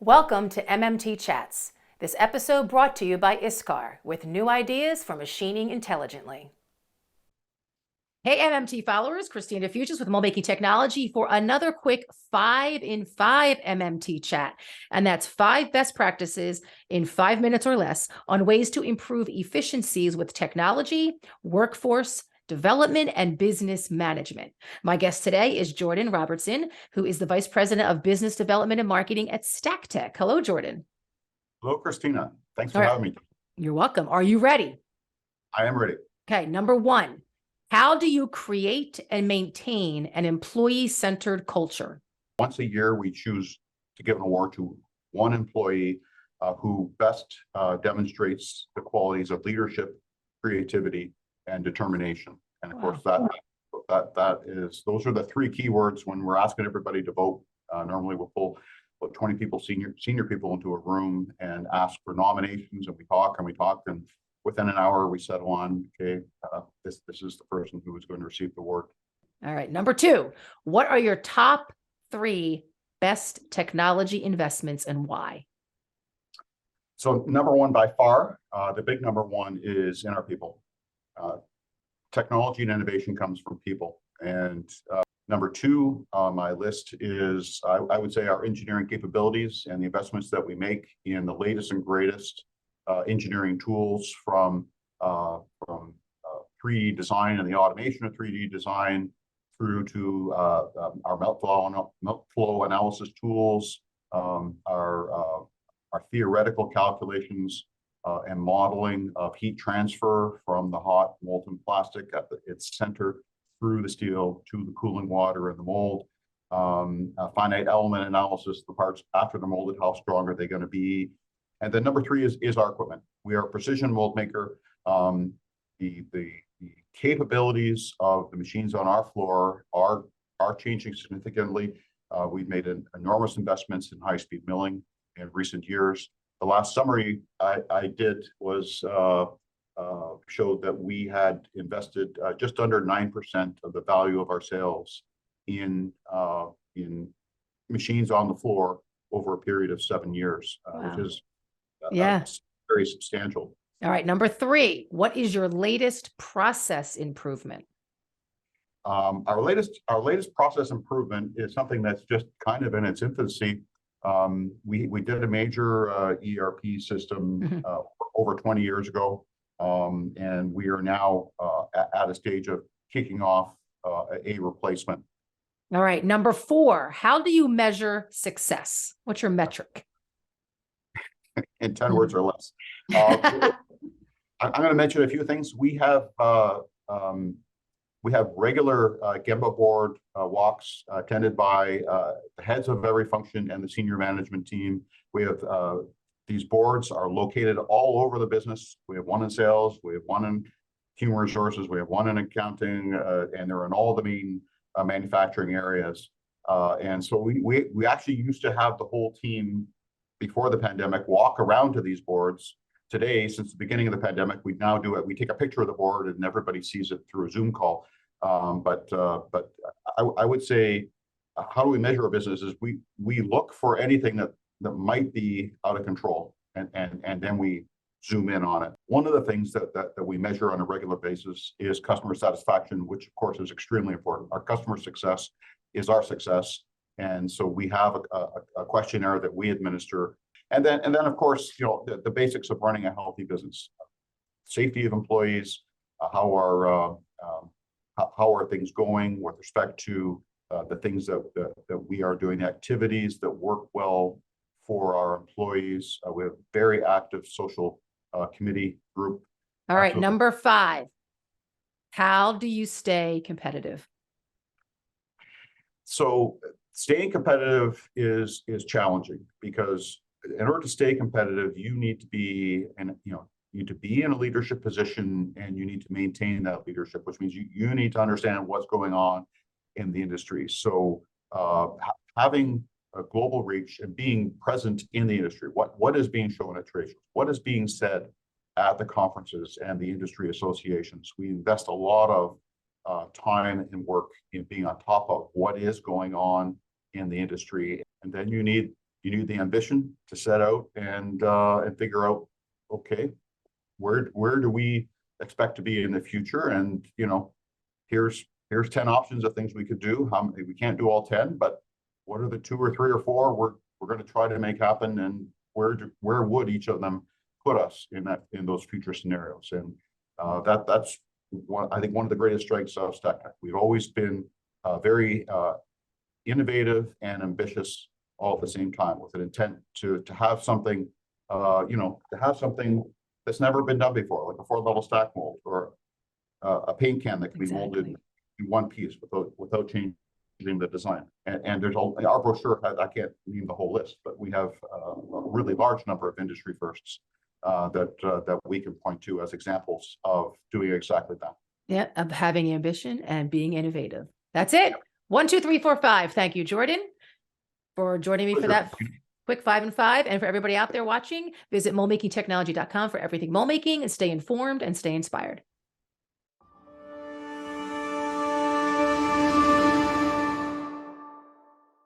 Welcome to MMT Chats. This episode brought to you by ISCAR with new ideas for machining intelligently. Hey MMT followers, Christina Fuges with MoldMaking Technology for another quick 5 in 5 MMT chat. And that's 5 best practices in 5 minutes or less on ways to improve efficiencies with technology, workforce, development, and business management. My guest today is Jordan Robertson, who is the Vice President of Business Development and Marketing at StackTeck. Hello, Jordan. Hello, Christina. Thanks for having me. You're welcome. Are you ready? I am ready. Okay, number 1. How do you create and maintain an employee-centered culture? Once a year, we choose to give an award to one employee who best demonstrates the qualities of leadership, creativity, and determination. And of course, those are the 3 keywords when we're asking everybody to vote. Normally, we'll pull about 20 people, senior people, into a room and ask for nominations, and we talk, and within an hour, we settle on, okay, this is the person who is going to receive the award. All right. Number 2, what are your top 3 best technology investments and why? So number 1, by far, the big number 1 is in our people. Technology and innovation comes from people. And number 2 on my list is, I would say, our engineering capabilities and the investments that we make in the latest and greatest engineering tools from 3D design and the automation of 3D design through to our melt flow analysis tools, our theoretical calculations and modeling of heat transfer from the hot molten plastic at its center through the steel to the cooling water and the mold, finite element analysis, the parts after they're molded, how strong are they going to be? And then number 3 is our equipment. We are a precision mold maker. The capabilities of the machines on our floor are changing significantly. We've made enormous investments in high-speed milling in recent years. The last summary I did was showed that we had invested just under 9% of the value of our sales in machines on the floor over a period of 7 years, Wow. which is Yeah. very substantial. All right. Number 3, what is your latest process improvement? Our latest process improvement is something that's just kind of in its infancy. We did a major ERP system over 20 years ago, and we are now at a stage of kicking off a replacement. All right. Number 4, how do you measure success? What's your metric? In 10 words or less. I'm going to mention a few things. We have regular Gemba board walks attended by the heads of every function and the senior management team. We have these boards are located all over the business. We have one in sales, we have one in human resources, we have one in accounting, and they're in all the main manufacturing areas. And so we actually used to have the whole team before the pandemic walk around to these boards. Today, since the beginning of the pandemic, we now do it. We take a picture of the board and everybody sees it through a Zoom call. But I would say, how do we measure our business? Is we look for anything that might be out of control, and then we zoom in on it. One of the things that we measure on a regular basis is customer satisfaction, which of course is extremely important. Our customer success is our success. And so we have a questionnaire that we administer. And then of course, the basics of running a healthy business. Safety of employees, how are things going with respect to the things that we are doing, activities that work well for our employees. We have a very active social committee group. All right, number 5, how do you stay competitive? So staying competitive is challenging because in order to stay competitive, you need to be in a leadership position, and you need to maintain that leadership, which means you need to understand what's going on in the industry. So having a global reach and being present in the industry, what is being shown at trade shows, what is being said at the conferences and the industry associations. We invest a lot of time and work in being on top of what is going on in the industry. And then you need you need the ambition to set out and figure out, okay, where do we expect to be in the future? And, you know, here's 10 options of things we could do. We can't do all 10, but what are the 2 or 3 or 4 we're going to try to make happen, and where would each of them put us in those future scenarios? And that's I think one of the greatest strengths of StackTeck. We've always been very innovative and ambitious all at the same time, with an intent to have something, you know, to have something that's never been done before, like a 4-level stack mold, or a paint can that can be molded in one piece without changing the design. And there's our brochure, I can't name the whole list, but we have a really large number of industry firsts that we can point to as examples of doing exactly that. Yeah, of having ambition and being innovative. That's it. 1, 2, 3, 4, 5. Thank you, Jordan, for joining me for that quick 5 and 5. And for everybody out there watching, visit moldmakingtechnology.com for everything mold making, and stay informed and stay inspired.